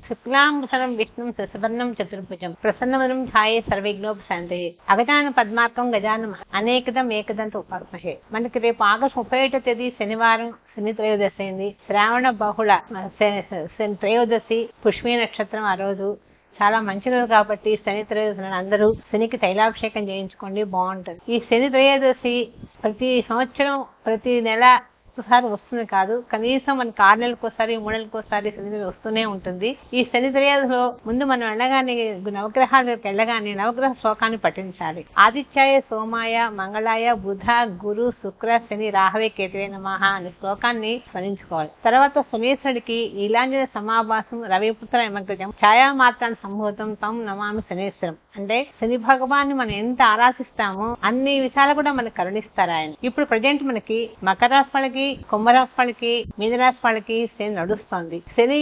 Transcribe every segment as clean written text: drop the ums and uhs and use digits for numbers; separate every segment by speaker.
Speaker 1: శుక్లాంబరం విష్ణుం శశివర్ణం చతుర్భుజం ప్రసన్నవనం ఛాయే సర్వవిఘ్నోపశాంతయే అగజాన పద్మార్కం గజానం అనేకదం ఏకదంత ఉపాస్మహే. మనకి రేపు ఆగస్టు 31వ తేదీ శనివారం శని త్రయోదశి అయింది. శ్రావణ బహుళ త్రయోదశి పుష్మీ నక్షత్రం. ఆ రోజు చాలా మంచి రోజు కాబట్టి శని త్రయోదశి అందరూ శనికి తైలాభిషేకం చేయించుకోండి, బాగుంటుంది. ఈ శని త్రయోదశి ప్రతి సంవత్సరం ప్రతి నెల ఒకసారి వస్తుంది కాదు, కనీసం మనకి 6 నెలలకోసారి 3 నెలలకోసారి శని వస్తూనే ఉంటుంది. ఈ శని త్రయోదశిలో ముందు మనం వెళ్ళగానే నవగ్రహాల దగ్గరికి వెళ్ళగానే నవగ్రహ శ్లోకాన్ని పఠించాలి. ఆదిత్యాయ సోమాయ మంగళాయ బుధ గురు శుక్ర శని రాహవే కేతువే నమః అనే శ్లోకాన్ని స్మరించుకోవాలి. తర్వాత శనీశ్వరుడికి నీలాంజన సమాభాసం రవిపుత్ర యమగ్రజం ఛాయామాత్రాన్ని సంభూతం తం నమామి శనీశ్వరం. అంటే శని భగవాన్ని మనం ఎంత ఆరాధిస్తామో అన్ని విషయాలు కూడా మనకు కరుణిస్తారు ఆయన. ఇప్పుడు ప్రజెంట్ మనకి మకర రాశి వాళ్ళకి, కుంభరాశి వాళ్ళకి, మీనరాశి వాళ్ళకి శని నడుస్తుంది. శని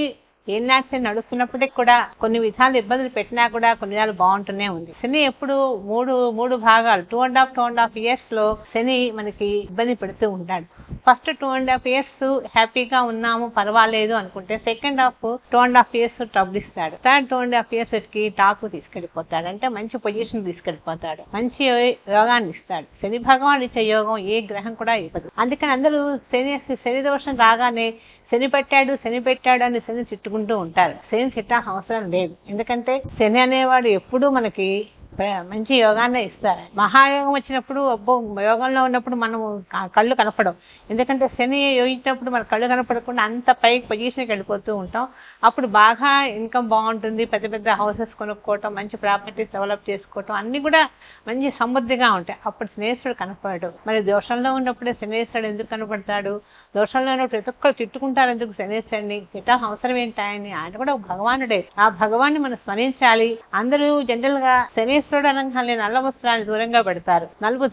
Speaker 1: ఏనాటి శని నడుస్తున్నప్పటికీ కూడా కొన్ని విధాలు ఇబ్బందులు పెట్టినా కూడా కొన్ని విధాలు బాగుంటూనే ఉంది. శని ఎప్పుడు మూడు భాగాలు 2.5 years లో శని మనకి ఇబ్బంది పెడుతూ ఉంటాడు. ఫస్ట్ 2.5 years హ్యాపీగా ఉన్నాము పర్వాలేదు అనుకుంటే, సెకండ్ హాఫ్ 2.5 years ట్రబుల్ ఇస్తాడు. థర్డ్ 2.5 years కి టాప్ తీసుకెళ్లిపోతాడు. అంటే మంచి పొజిషన్ తీసుకెళ్లిపోతాడు, మంచి యోగాన్ని ఇస్తాడు. శని భగవాన్ ఇచ్చే యోగం ఏ గ్రహం కూడా ఇవ్వదు. అందుకని అందరూ శని దోషం రాగానే శని పెట్టాడు అని శని తిట్టుకుంటూ ఉంటారు. శని తిట్టాల్సిన అవసరం లేదు. ఎందుకంటే శని అనేవాడు ఎప్పుడూ మనకి మంచి యోగాన్ని ఇస్తారు. మహాయోగం వచ్చినప్పుడు యోగంలో ఉన్నప్పుడు మనం కళ్ళు కనపడవు. ఎందుకంటే శని యోగించినప్పుడు మన కళ్ళు కనపడకుండా అంత పైకి పొజిషన్కి వెళ్ళిపోతూ ఉంటాం. అప్పుడు బాగా ఇన్కమ్ బాగుంటుంది, పెద్ద పెద్ద హౌసెస్ కొనుక్కోవటం, మంచి ప్రాపర్టీస్ డెవలప్ చేసుకోవటం అన్ని కూడా మంచి సమృద్ధిగా ఉంటాయి. అప్పుడు శనేశ్వరుడు కనపడడు. మరి దోషంలో ఉన్నప్పుడే శనేశ్వరుడు ఎందుకు కనపడతాడు? దోషంలో ఉన్నప్పుడు ప్రతి ఒక్కరు తిట్టుకుంటారు ఎందుకు శనేశ్వరుడిని? తిట్టాల్సిన అవసరం ఏంటాయని? ఆయన కూడా భగవానుడే. ఆ భగవాన్ని మనం స్మరించాలి. అందరూ జనరల్ గా శనేశ్వరుడు అనగానే నల్ల వస్త్రాన్ని దూరంగా పెడతారు. నలుపు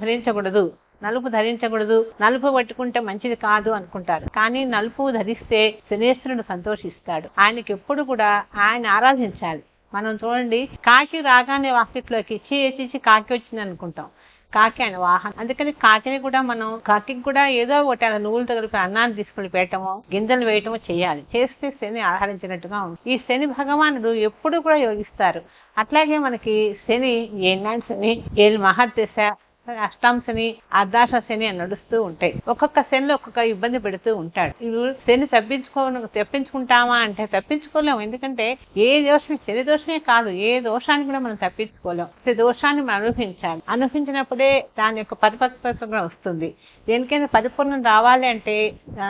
Speaker 1: ధరించకూడదు, నలుపు పట్టుకుంటే మంచిది కాదు అనుకుంటారు. కానీ నలుపు ధరిస్తే శనేశ్వరుడు సంతోషిస్తాడు. ఆయనకి ఎప్పుడు కూడా ఆయన ఆరాధించాలి. మనం చూడండి, కాకి రాగానే వాకిట్లోకి చీచి కాకి వచ్చింది అనుకుంటాం. కాకి ఆయన వాహనం. అందుకని కాకిని కూడా కాకి కూడా ఏదో ఒకటి అలా నువ్వులతో కలిపి అన్నాన్ని తీసుకుని పెట్టడమో గింజలు వేయటమో చేయాలి. చేస్తే శని ఆహరించినట్టుగా ఉంది. ఈ శని భగవానుడు ఎప్పుడు కూడా యోగిస్తారు. అట్లాగే మనకి శని ఏనాటి శని, ఏళ్ళు మహర్దశ, అష్టాంశని, అర్ధాశ శని అని నడుస్తూ ఉంటాయి. ఒక్కొక్క శనిలో ఒక్కొక్క ఇబ్బంది పెడుతూ ఉంటాడు. శని తప్పించుకుంటామా అంటే తప్పించుకోలేము. ఎందుకంటే శని దోషమే కాదు, ఏ దోషాన్ని కూడా మనం తప్పించుకోలేం. ప్రతి దోషాన్ని మనం అనుభవించినప్పుడే దాని యొక్క పరిపక్వత వస్తుంది. దేనికైనా పరిపూర్ణం రావాలి అంటే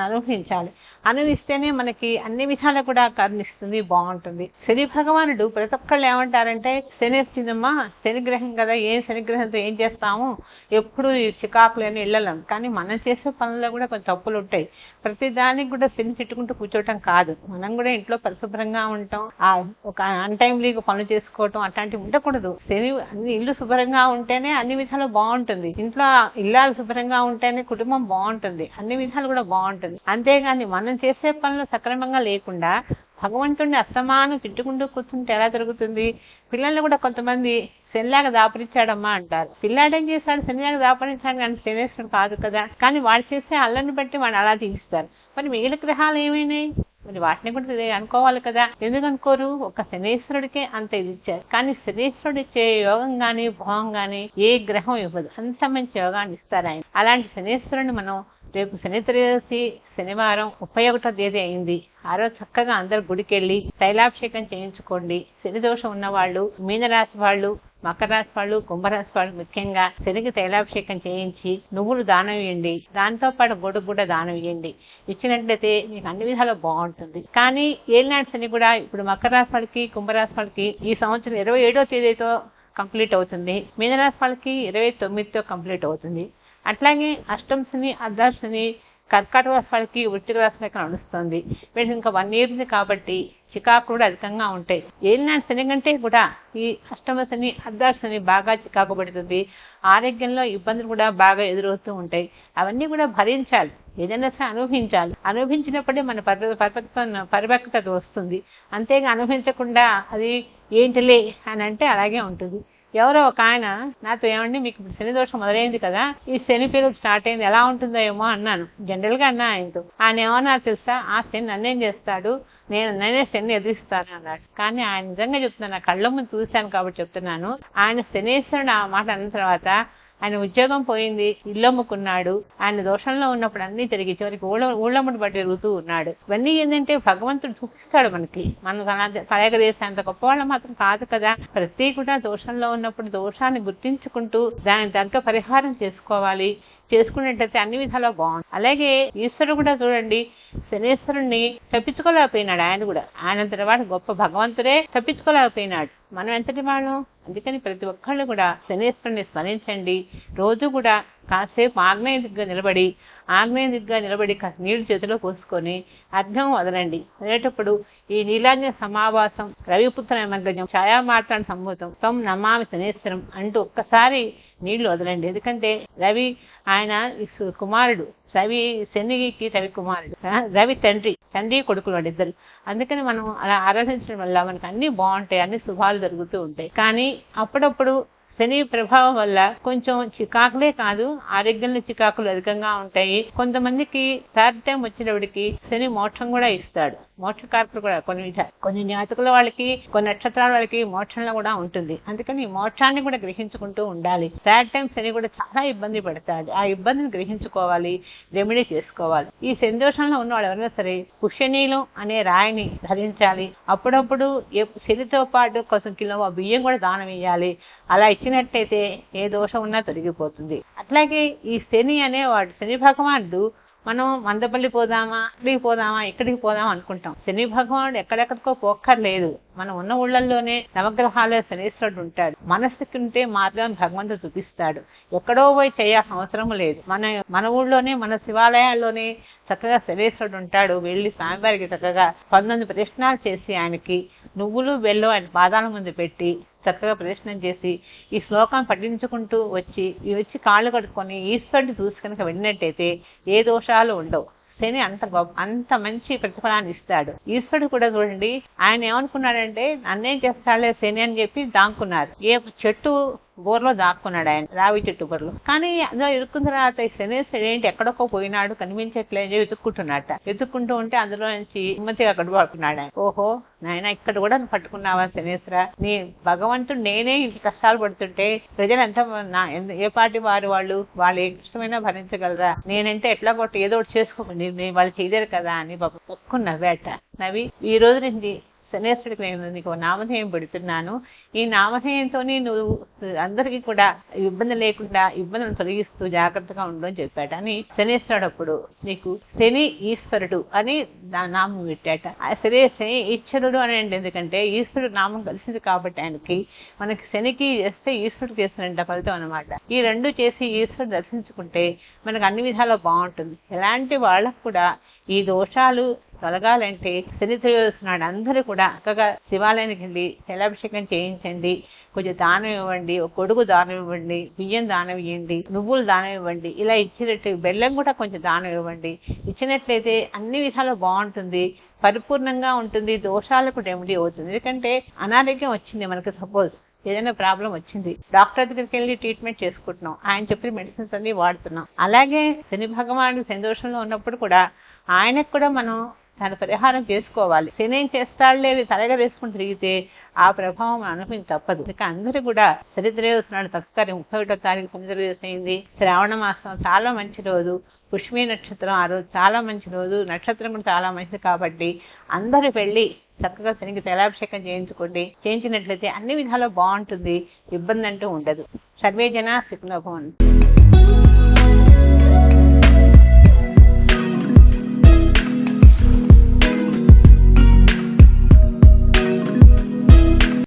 Speaker 1: అనుభవించాలి. అనుభవిస్తేనే మనకి అన్ని విధాలు కూడా కరుణిస్తుంది, బాగుంటుంది. శని భగవానుడు ప్రతి ఒక్కళ్ళు ఏమంటారంటే, శని వచ్చిందమ్మా, శనిగ్రహం కదా, శనిగ్రహంతో ఏం చేస్తాము, ఎప్పుడు చికాకులని ఇళ్ళం. కానీ మనం చేసే పనుల్లో కూడా కొన్ని తప్పులు ఉంటాయి. ప్రతి దానికి కూడా శని తిట్టుకుంటూ కూర్చోవటం కాదు. మనం కూడా ఇంట్లో పరిశుభ్రంగా ఉంటాం, ఒక అన్టైమ్లీగా పనులు చేసుకోవటం అట్లాంటివి ఉండకూడదు. శని అన్ని ఇల్లు శుభ్రంగా ఉంటేనే అన్ని విధాలు బాగుంటుంది. ఇంట్లో ఇల్లాలు శుభ్రంగా ఉంటేనే కుటుంబం బాగుంటుంది, అన్ని విధాలు కూడా బాగుంటుంది. అంతేగాని మనం చేసే పనులు సక్రమంగా లేకుండా భగవంతుడిని అస్తమానం తిట్టుకుంటూ కూర్చుంటే ఎలా జరుగుతుంది? పిల్లల్ని కూడా కొంతమంది శనిలాగా దాపరించాడమ్మా అంటారు. పిల్లాడేం చేశాడు? శనిలాగా దాపరించాడు, కానీ శనేశ్వరుడు కాదు కదా. కానీ వాడు చేసే అల్లని బట్టి వాడు అలా తీస్తారు. మరి మిగిలిన గ్రహాలు ఏమైనాయి? మరి వాటిని కూడా అనుకోవాలి కదా. ఎందుకు అనుకోరు? ఒక శనేశ్వరుడికే అంత ఇది ఇచ్చారు. కానీ శనేశ్వరుడు ఇచ్చే యోగం గాని భోగం గాని ఏ గ్రహం ఇవ్వదు. అంత మంచి యోగాన్ని ఇస్తారు ఆయన. అలాంటి శనేశ్వరుని మనం రేపు శని త్రయోదశి శనివారం 31వ తేదీ అయింది. ఆ రోజు చక్కగా అందరు గుడికెళ్ళి తైలాభిషేకం చేయించుకోండి. శని దోషం ఉన్నవాళ్ళు, మీనరాశి వాళ్ళు, మకర రాశి వాళ్ళు, కుంభరాశి వాళ్ళు ముఖ్యంగా శనికి తైలాభిషేకం చేయించి నువ్వులు దానం ఇవ్వండి. దాంతో పాటు గొడుగు కూడా దానం ఇవ్వండి. ఇచ్చినట్లయితే మీకు అన్ని విధాలు బాగుంటుంది. కానీ ఏలినాటి శని కూడా ఇప్పుడు మకర రాశి వాళ్ళకి, కుంభరాశి వాళ్ళకి ఈ సంవత్సరం 27వ తేదీతో కంప్లీట్ అవుతుంది. మీనరాశి వాళ్ళకి 29తో కంప్లీట్ అవుతుంది. అట్లాగే అష్టమ శని, అర్ధాశ శని కర్కాటక రాశి వాళ్ళకి, వృశ్చిక రాశి వాళ్ళకి నడుస్తుంది. వీళ్ళకి ఇంకా 1 year ఉంది కాబట్టి చికాకు కూడా అధికంగా ఉంటాయి. ఏలినాటి శని కంటే కూడా ఈ అష్టమ శని, అర్ధాశ శని బాగా చికాకు పడుతుంది. ఆరోగ్యంలో ఇబ్బందులు కూడా బాగా ఎదురవుతూ ఉంటాయి. అవన్నీ కూడా భరించాలి, ఏదైనా సరే అనుభవించాలి. అనుభవించినప్పుడే మన పరిపక్వత వస్తుంది. అంతేగా అనుభవించకుండా అది ఏంటిలే అని అంటే అలాగే ఉంటుంది. ఎవరో ఒక ఆయన నాతో, ఏమండి మీకు ఇప్పుడు శని దోషం మొదలైంది కదా, ఈ శని పీరియడ్ స్టార్ట్ అయింది, ఎలా ఉంటుందో ఏమో అన్నాను. జనరల్ గా అన్నా ఆయనతో. ఆయన ఏమన్నా తెలుసా, ఆ శని నన్నేం చేస్తాడు, నేనే శని ఎదిరిస్తాను అన్నాడు. కానీ ఆయన నిజంగా చెప్తున్నాను, నా కళ్ళ ముందు చూశాను కాబట్టి చెప్తున్నాను. ఆయన శనేశ్వరుడు ఆ మాట అన్న తర్వాత ఆయన ఉద్యోగం పోయింది, ఇల్లు అమ్ముకున్నాడు. ఆయన దోషంలో ఉన్నప్పుడు అన్ని తిరిగి చివరికి ఊళ్ళమ్మడి బట్టి తిరుగుతూ ఉన్నాడు. ఇవన్నీ ఏంటంటే భగవంతుడు చూపిస్తాడు మనకి. మనం తలగదేసేంత గొప్ప వాళ్ళ మాత్రం కాదు కదా. ప్రతి కూడా దోషంలో ఉన్నప్పుడు దోషాన్ని గుర్తించుకుంటూ దానికి తగ్గ పరిహారం చేసుకోవాలి. చేసుకున్నట్టయితే అన్ని విధాలా బాగుంది. అలాగే ఈశ్వరుడు కూడా చూడండి, శనేశ్వరుణ్ణి తప్పించుకోలేకపోయినాడు. ఆయన కూడా ఆయనంతటి వాడు గొప్ప భగవంతుడే తప్పించుకోలేకపోయినాడు. మనం ఎంతటి వాళ్ళం. అందుకని ప్రతి ఒక్కళ్ళు కూడా శనేశ్వరుని స్మరించండి. రోజు కూడా కాసేపు ఆగ్నేయ దిగ్గా నిలబడి నీళ్లు చేతిలో పోసుకొని అర్ఘ్యం వదలండి. వదిలేటప్పుడు ఈ నీలాంజన సమావాసం, రవిపుత్ర నమగ్రజం, ఛాయామాత్రాన్ని సంభూతం తం నమామి శనేశ్వరం అంటూ ఒక్కసారి నీళ్లు వదలండి. ఎందుకంటే రవి ఆయన కుమారుడు, శనికి రవి కుమారుడు, రవి తండ్రి కొడుకులు వాడిద్దరు. అందుకని మనం అలా ఆరాధించడం వల్ల మనకు అన్ని బాగుంటాయి, అన్ని శుభాలు జరుగుతూ ఉంటాయి. కానీ అప్పుడప్పుడు శని ప్రభావం వల్ల కొంచెం చికాకులే కాదు, ఆరోగ్యంలో చికాకులు అధికంగా ఉంటాయి. కొంతమందికి థర్డ్ టైం వచ్చినప్పటికి శని మోక్షం కూడా ఇస్తాడు. మోక్షకారకులు కూడా కొన్ని జాతకుల వాళ్ళకి, కొన్ని నక్షత్రాల వాళ్ళకి మోక్షంలో కూడా ఉంటుంది. అందుకని మోక్షాన్ని కూడా గ్రహించుకుంటూ ఉండాలి. థర్డ్ టైం శని కూడా చాలా ఇబ్బంది పెడతాడు. ఆ ఇబ్బందిని గ్రహించుకోవాలి, రెమెడీ చేసుకోవాలి. ఈ శని దోషంలో ఉన్న వాళ్ళు ఎవరైనా సరే పుష్యనీలం అనే రాయిని ధరించాలి. అప్పుడప్పుడు శనితో పాటు కొంచెం కిలో బియ్యం కూడా దానం ఇయ్యాలి. అలా ఇచ్చినట్టయితే ఏ దోషం ఉన్నా తొలగిపోతుంది. అట్లాగే ఈ శని అనేవాడు, శని భగవానుడు, మనం మందపల్లి పోదామా, ఇక్కడికి పోదామా అనుకుంటాం. శని భగవానుడు ఎక్కడెక్కడికో పోక్కర్లేదు. మనం ఉన్న ఊళ్ళల్లోనే నవగ్రహాలే శనీశ్వరుడు ఉంటాడు. మనస్సుకి ఉంటే మార్గం భగవంతుడు చూపిస్తాడు. ఎక్కడో పోయి చేయాల్సిన అవసరం లేదు. మన ఊళ్ళోనే, మన శివాలయాల్లోనే చక్కగా శనీశ్వరుడు ఉంటాడు. వెళ్ళి స్వామివారికి చక్కగా 19 ప్రదక్షిణాలు చేసి ఆయనకి నువ్వులు బెల్లం ఆయన పాదాల ముందు పెట్టి చక్కగా ప్రదర్శనం చేసి ఈ శ్లోకం పఠించుకుంటూ వచ్చి కాళ్ళు కట్టుకొని ఈశ్వరుడిని చూసి కనుక వెళ్ళినట్టయితే ఏ దోషాలు ఉండవు. శని అంత మంచి ప్రతిఫలాన్ని ఇస్తాడు. ఈశ్వరుడు కూడా చూడండి, ఆయన ఏమనుకున్నాడంటే నన్నేం చేస్తాడులే శని అని చెప్పి దాక్కున్నారు. ఏ చెట్టు బోర్లో దాక్కున్నాడు ఆయన, రావి చెట్టు బోర్లో. కానీ అందులో ఇరుక్కున్న తర్వాత శనేశ్వరుడు ఏంటి ఎక్కడొక్కో పోయినాడు, కనిపించట్లేదు, ఎత్తుక్కుంటూ ఉంటే అందులో నుంచి నెమ్మదిగా పడుకున్నాడు ఆయన. ఓహో నాయన, ఇక్కడ కూడా పట్టుకున్నావా శనేశ్వర, నీ భగవంతుడు నేనే ఇంత కష్టాలు పడుతుంటే ప్రజలు ఎంత ఏ పార్టీ వాళ్ళు ఏ కష్టమైనా భరించగలరా, నేనంటే ఎట్లా కొట్టి ఏదో ఒకటి చేసుకోండి, వాళ్ళు చేయలేరు కదా అని పక్కున్న నవ్వేట. నవ్వి ఈ రోజు నుంచి శనేశ్వరుడికి నేను నీకు నామధేయం పెడుతున్నాను. ఈ నామధేయంతో నువ్వు అందరికీ కూడా ఇబ్బంది లేకుండా ఇబ్బందులను తొలగిస్తూ జాగ్రత్తగా ఉండు అని చెప్పాట. అని శనేశ్వరుడు అప్పుడు నీకు శని ఈశ్వరుడు అని నామం పెట్టాట. శని ఈశ్వరుడు అని అంటే ఎందుకంటే ఈశ్వరుడు నామం కలిసింది కాబట్టి ఆయనకి. మనకి శనికి చేస్తే ఈశ్వరుడికి చేస్తున్నట్ట ఫలితం అనమాట. ఈ రెండు చేసి ఈశ్వరుడు దర్శించుకుంటే మనకు అన్ని విధాలా బాగుంటుంది. ఎలాంటి వాళ్ళకు కూడా ఈ దోషాలు తొలగాలంటే శని త్రయోదశి అందరూ కూడా చక్కగా శివాలయానికి వెళ్ళి జలాభిషేకం చేయించండి. కొంచెం దానం ఇవ్వండి, ఒక కొడుకు దానం ఇవ్వండి, బియ్యం దానం ఇవ్వండి, నువ్వులు దానం ఇవ్వండి. ఇలా ఇచ్చినట్టు బెల్లం కూడా కొంచెం దానం ఇవ్వండి. ఇచ్చినట్లయితే అన్ని విధాలు బాగుంటుంది, పరిపూర్ణంగా ఉంటుంది, దోషాలకు రెమెడీ అవుతుంది. ఎందుకంటే అనారోగ్యం వచ్చింది మనకు, సపోజ్ ఏదైనా ప్రాబ్లం వచ్చింది, డాక్టర్ దగ్గరికి వెళ్ళి ట్రీట్మెంట్ చేసుకుంటున్నాం, ఆయన చెప్పిన మెడిసిన్స్ అన్ని వాడుతున్నాం. అలాగే శని భగవానుడు శని దోషంలో ఉన్నప్పుడు కూడా ఆయనకు కూడా మనం దాని పరిహారం చేసుకోవాలి. శని ఏం చేస్తాడులే తలగా వేసుకుని తిరిగితే ఆ ప్రభావం అనుభవం తప్పదు. ఇక అందరూ కూడా శనిత్రయోదశి తస్కరి 31వ తారీఖు శనిత్రయోదశి అయింది. శ్రావణ మాసం చాలా మంచి రోజు, పుష్మి నక్షత్రం ఆ రోజు చాలా మంచి రోజు, నక్షత్రం కూడా చాలా మంచిది. కాబట్టి అందరూ వెళ్ళి చక్కగా శనికి తైలాభిషేకం చేయించినట్లయితే అన్ని విధాలు బాగుంటుంది, ఇబ్బంది అంటూ ఉండదు. సర్వే జన సుఖినో భవంతు.